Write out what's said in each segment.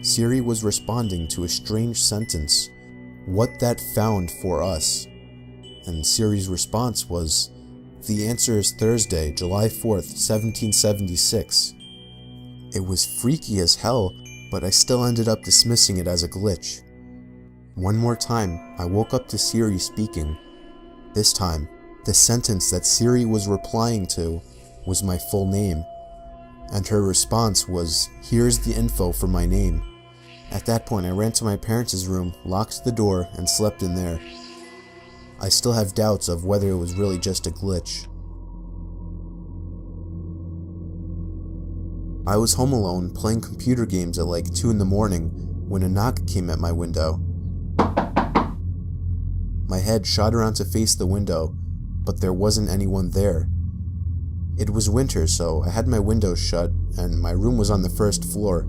Siri was responding to a strange sentence, "What that found for us?" And Siri's response was, "The answer is Thursday, July 4th, 1776. It was freaky as hell, but I still ended up dismissing it as a glitch. One more time, I woke up to Siri speaking. This time, the sentence that Siri was replying to was my full name, and her response was, "Here's the info for my name." At that point, I ran to my parents' room, locked the door, and slept in there. I still have doubts of whether it was really just a glitch. I was home alone playing computer games at like 2 in the morning when a knock came at my window. My head shot around to face the window, but there wasn't anyone there. It was winter, so I had my windows shut, and my room was on the first floor.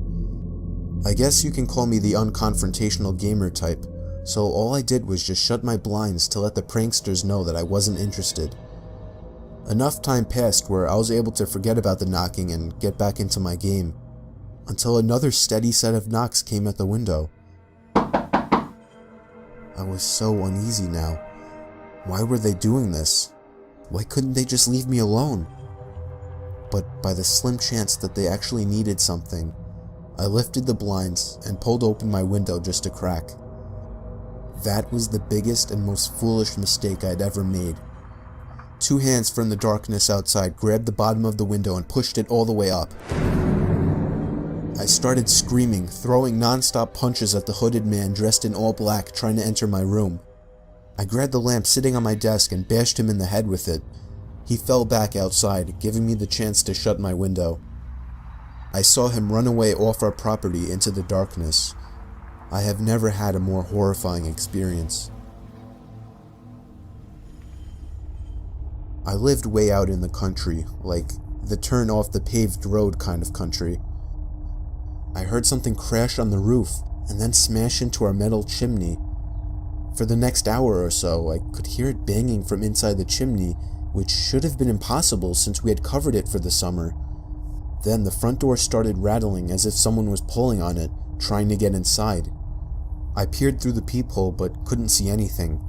I guess you can call me the unconfrontational gamer type, so all I did was just shut my blinds to let the pranksters know that I wasn't interested. Enough time passed where I was able to forget about the knocking and get back into my game, until another steady set of knocks came at the window. I was so uneasy now. Why were they doing this? Why couldn't they just leave me alone? But by the slim chance that they actually needed something, I lifted the blinds and pulled open my window just a crack. That was the biggest and most foolish mistake I'd ever made. 2 hands from the darkness outside grabbed the bottom of the window and pushed it all the way up. I started screaming, throwing non-stop punches at the hooded man dressed in all black trying to enter my room. I grabbed the lamp sitting on my desk and bashed him in the head with it. He fell back outside, giving me the chance to shut my window. I saw him run away off our property into the darkness. I have never had a more horrifying experience. I lived way out in the country, like the turn off the paved road kind of country. I heard something crash on the roof and then smash into our metal chimney. For the next hour or so, I could hear it banging from inside the chimney, which should have been impossible since we had covered it for the summer. Then the front door started rattling as if someone was pulling on it, trying to get inside. I peered through the peephole but couldn't see anything.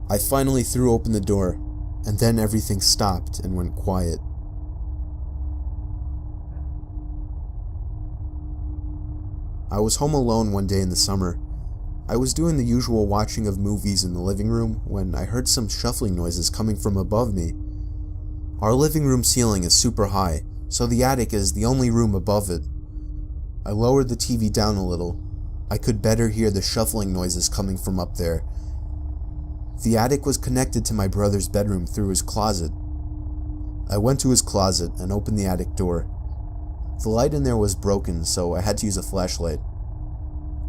I finally threw open the door, and then everything stopped and went quiet. I was home alone one day in the summer. I was doing the usual watching of movies in the living room when I heard some shuffling noises coming from above me. Our living room ceiling is super high, so the attic is the only room above it. I lowered the TV down a little. I could better hear the shuffling noises coming from up there. The attic was connected to my brother's bedroom through his closet. I went to his closet and opened the attic door. The light in there was broken, so I had to use a flashlight.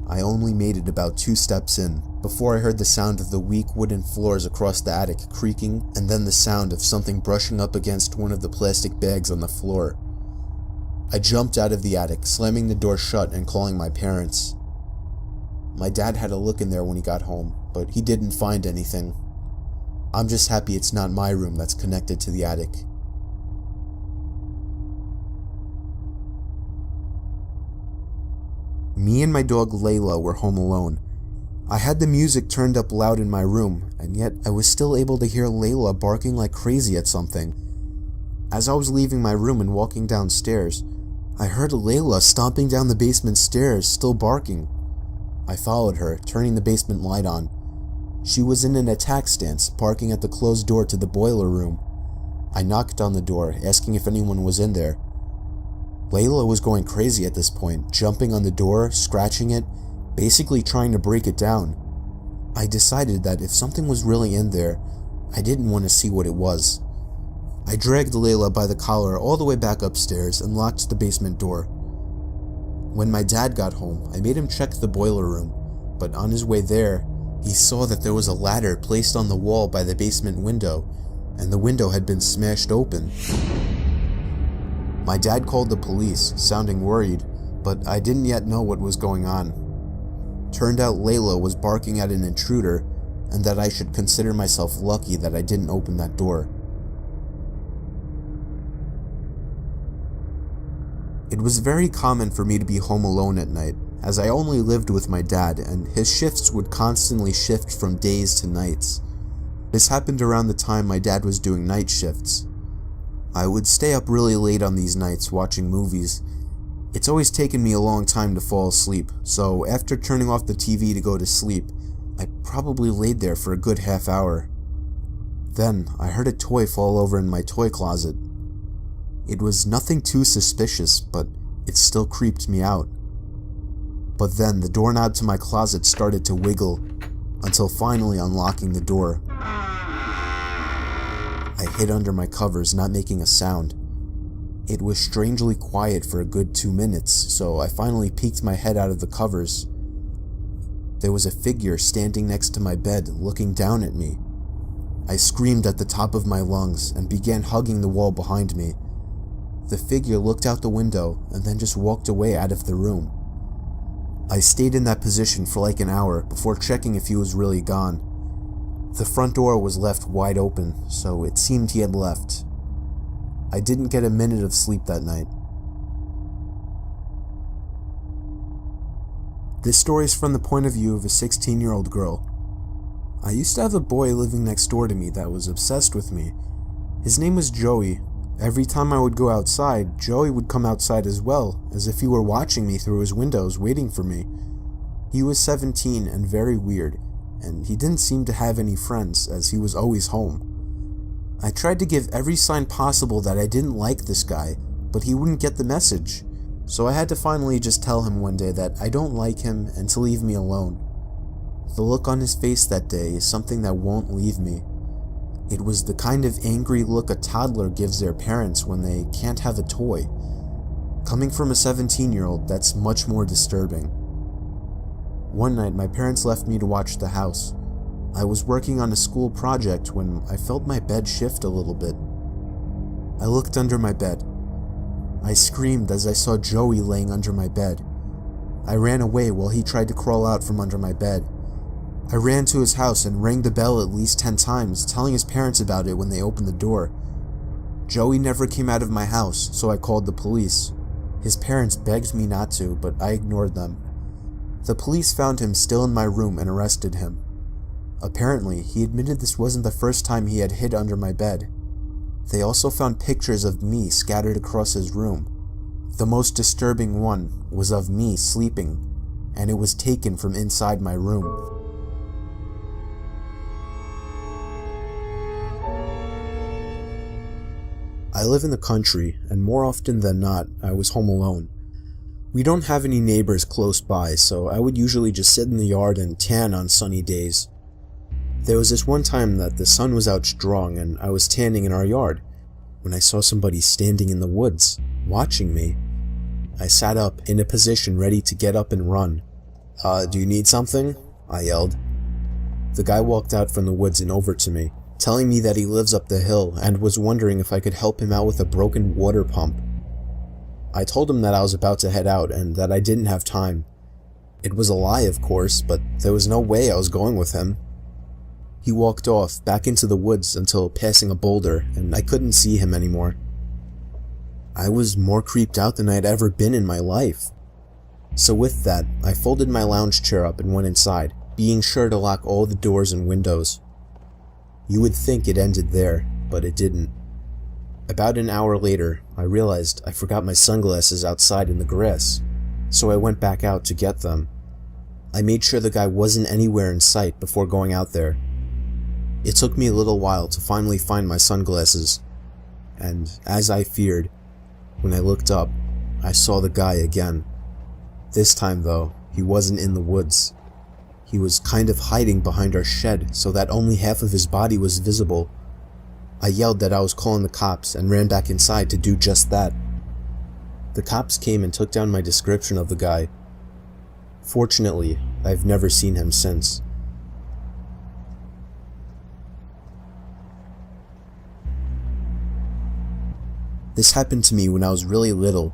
I only made it about 2 steps in, before I heard the sound of the weak wooden floors across the attic creaking, and then the sound of something brushing up against one of the plastic bags on the floor. I jumped out of the attic, slamming the door shut and calling my parents. My dad had a look in there when he got home, but he didn't find anything. I'm just happy it's not my room that's connected to the attic. Me and my dog Layla were home alone. I had the music turned up loud in my room, and yet I was still able to hear Layla barking like crazy at something. As I was leaving my room and walking downstairs, I heard Layla stomping down the basement stairs, still barking. I followed her, turning the basement light on. She was in an attack stance, barking at the closed door to the boiler room. I knocked on the door, asking if anyone was in there. Layla was going crazy at this point, jumping on the door, scratching it, basically trying to break it down. I decided that if something was really in there, I didn't want to see what it was. I dragged Layla by the collar all the way back upstairs and locked the basement door. When my dad got home, I made him check the boiler room, but on his way there, he saw that there was a ladder placed on the wall by the basement window, and the window had been smashed open. My dad called the police, sounding worried, but I didn't yet know what was going on. Turned out Layla was barking at an intruder, and that I should consider myself lucky that I didn't open that door. It was very common for me to be home alone at night, as I only lived with my dad and his shifts would constantly shift from days to nights. This happened around the time my dad was doing night shifts. I would stay up really late on these nights watching movies. It's always taken me a long time to fall asleep, so after turning off the TV to go to sleep, I probably laid there for a good half hour. Then I heard a toy fall over in my toy closet. It was nothing too suspicious, but it still creeped me out. But then the doorknob to my closet started to wiggle, until finally unlocking the door. I hid under my covers, not making a sound. It was strangely quiet for a good 2 minutes, so I finally peeked my head out of the covers. There was a figure standing next to my bed, looking down at me. I screamed at the top of my lungs and began hugging the wall behind me. The figure looked out the window and then just walked away out of the room. I stayed in that position for like an hour before checking if he was really gone. The front door was left wide open, so it seemed he had left. I didn't get a minute of sleep that night. This story is from the point of view of a 16-year-old girl. I used to have a boy living next door to me that was obsessed with me. His name was Joey. Every time I would go outside, Joey would come outside as well, as if he were watching me through his windows, waiting for me. He was 17 and very weird, and he didn't seem to have any friends, as he was always home. I tried to give every sign possible that I didn't like this guy, but he wouldn't get the message, so I had to finally just tell him one day that I don't like him and to leave me alone. The look on his face that day is something that won't leave me. It was the kind of angry look a toddler gives their parents when they can't have a toy. Coming from a 17-year-old, that's much more disturbing. One night, my parents left me to watch the house. I was working on a school project when I felt my bed shift a little bit. I looked under my bed. I screamed as I saw Joey laying under my bed. I ran away while he tried to crawl out from under my bed. I ran to his house and rang the bell at least 10 times, telling his parents about it when they opened the door. Joey never came out of my house, so I called the police. His parents begged me not to, but I ignored them. The police found him still in my room and arrested him. Apparently, he admitted this wasn't the first time he had hid under my bed. They also found pictures of me scattered across his room. The most disturbing one was of me sleeping, and it was taken from inside my room. I live in the country, and more often than not, I was home alone. We don't have any neighbors close by, so I would usually just sit in the yard and tan on sunny days. There was this one time that the sun was out strong and I was tanning in our yard, when I saw somebody standing in the woods, watching me. I sat up, in a position ready to get up and run. Do you need something?" I yelled. The guy walked out from the woods and over to me, telling me that he lives up the hill and was wondering if I could help him out with a broken water pump. I told him that I was about to head out and that I didn't have time. It was a lie, of course, but there was no way I was going with him. He walked off, back into the woods until passing a boulder, and I couldn't see him anymore. I was more creeped out than I'd ever been in my life. So with that, I folded my lounge chair up and went inside, being sure to lock all the doors and windows. You would think it ended there, but it didn't. About an hour later, I realized I forgot my sunglasses outside in the grass, so I went back out to get them. I made sure the guy wasn't anywhere in sight before going out there. It took me a little while to finally find my sunglasses, and as I feared, when I looked up, I saw the guy again. This time though, he wasn't in the woods. He was kind of hiding behind our shed so that only half of his body was visible. I yelled that I was calling the cops and ran back inside to do just that. The cops came and took down my description of the guy. Fortunately, I've never seen him since. This happened to me when I was really little.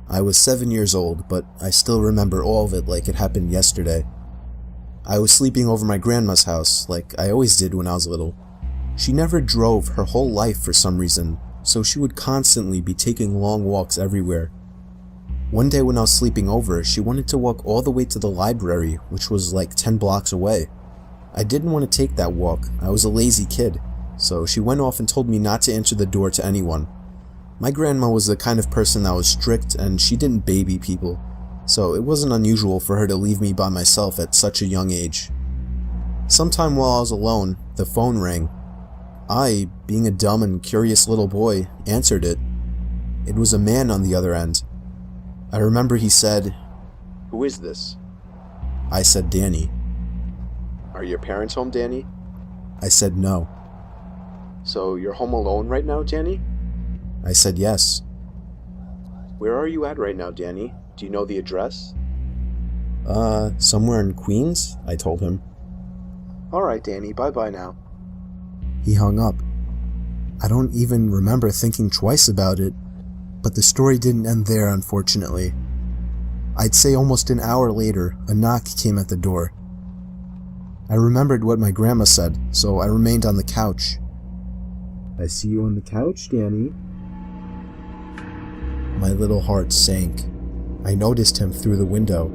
I was 7 years old, but I still remember all of it like it happened yesterday. I was sleeping over my grandma's house, like I always did when I was little. She never drove her whole life for some reason, so she would constantly be taking long walks everywhere. One day when I was sleeping over, she wanted to walk all the way to the library, which was like 10 blocks away. I didn't want to take that walk. I was a lazy kid, so she went off and told me not to answer the door to anyone. My grandma was the kind of person that was strict and she didn't baby people, so it wasn't unusual for her to leave me by myself at such a young age. Sometime while I was alone, the phone rang. I, being a dumb and curious little boy, answered it. It was a man on the other end. I remember he said, "Who is this?" I said, "Danny." "Are your parents home, Danny?" I said, "No." "So you're home alone right now, Danny?" I said, "Yes." "Where are you at right now, Danny? Do you know the address?" Somewhere in Queens," I told him. "Alright, Danny, bye-bye now." He hung up. I don't even remember thinking twice about it, but the story didn't end there, unfortunately. I'd say almost an hour later, a knock came at the door. I remembered what my grandma said, so I remained on the couch. "I see you on the couch, Danny." My little heart sank. I noticed him through the window.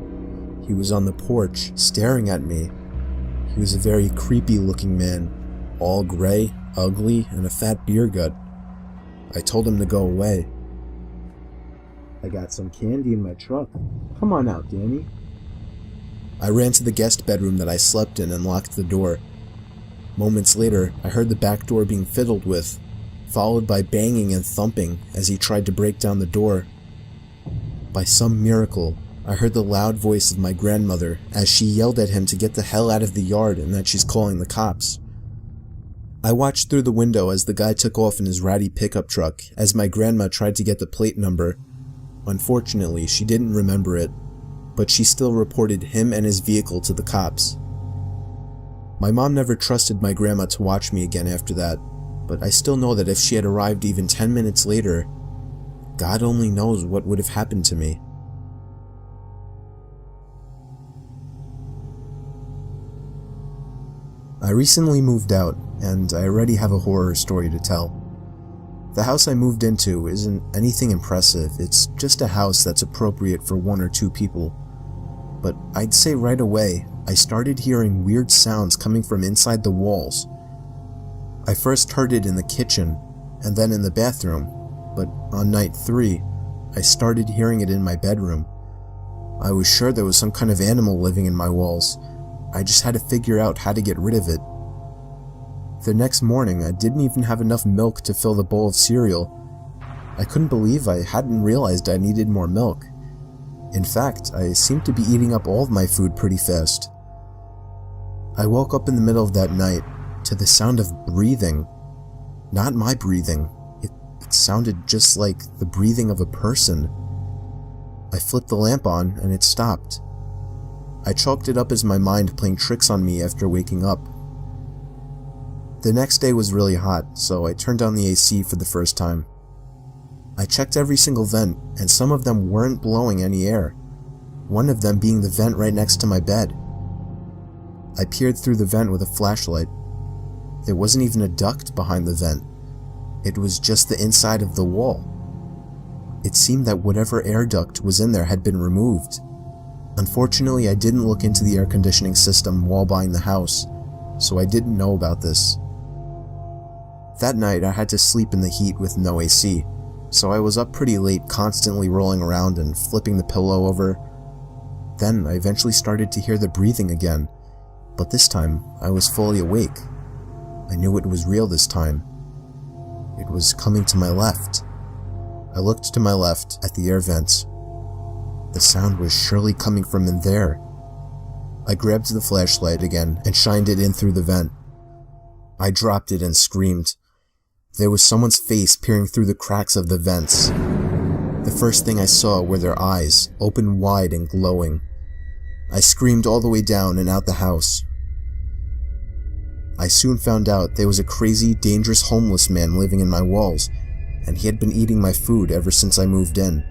He was on the porch, staring at me. He was a very creepy-looking man, all gray, ugly, and a fat beer gut. I told him to go away. "I got some candy in my truck. Come on out, Danny." I ran to the guest bedroom that I slept in and locked the door. Moments later, I heard the back door being fiddled with, followed by banging and thumping as he tried to break down the door. By some miracle, I heard the loud voice of my grandmother as she yelled at him to get the hell out of the yard and that she's calling the cops. I watched through the window as the guy took off in his ratty pickup truck as my grandma tried to get the plate number. Unfortunately, she didn't remember it, but she still reported him and his vehicle to the cops. My mom never trusted my grandma to watch me again after that, but I still know that if she had arrived even 10 minutes later, God only knows what would have happened to me. I recently moved out, and I already have a horror story to tell. The house I moved into isn't anything impressive, it's just a house that's appropriate for 1 or 2 people. But I'd say right away, I started hearing weird sounds coming from inside the walls. I first heard it in the kitchen, and then in the bathroom, but on night 3, I started hearing it in my bedroom. I was sure there was some kind of animal living in my walls. I just had to figure out how to get rid of it. The next morning, I didn't even have enough milk to fill the bowl of cereal. I couldn't believe I hadn't realized I needed more milk. In fact, I seemed to be eating up all of my food pretty fast. I woke up in the middle of that night to the sound of breathing. Not my breathing. It sounded just like the breathing of a person. I flipped the lamp on and it stopped. I chalked it up as my mind playing tricks on me after waking up. The next day was really hot, so I turned on the AC for the first time. I checked every single vent, and some of them weren't blowing any air, one of them being the vent right next to my bed. I peered through the vent with a flashlight. There wasn't even a duct behind the vent. It was just the inside of the wall. It seemed that whatever air duct was in there had been removed. Unfortunately, I didn't look into the air conditioning system while buying the house, so I didn't know about this. That night, I had to sleep in the heat with no AC, so I was up pretty late constantly rolling around and flipping the pillow over. Then I eventually started to hear the breathing again, but this time I was fully awake. I knew it was real this time. It was coming to my left. I looked to my left at the air vents. The sound was surely coming from in there. I grabbed the flashlight again and shined it in through the vent. I dropped it and screamed. There was someone's face peering through the cracks of the vents. The first thing I saw were their eyes, open wide and glowing. I screamed all the way down and out the house. I soon found out there was a crazy, dangerous homeless man living in my walls, and he had been eating my food ever since I moved in.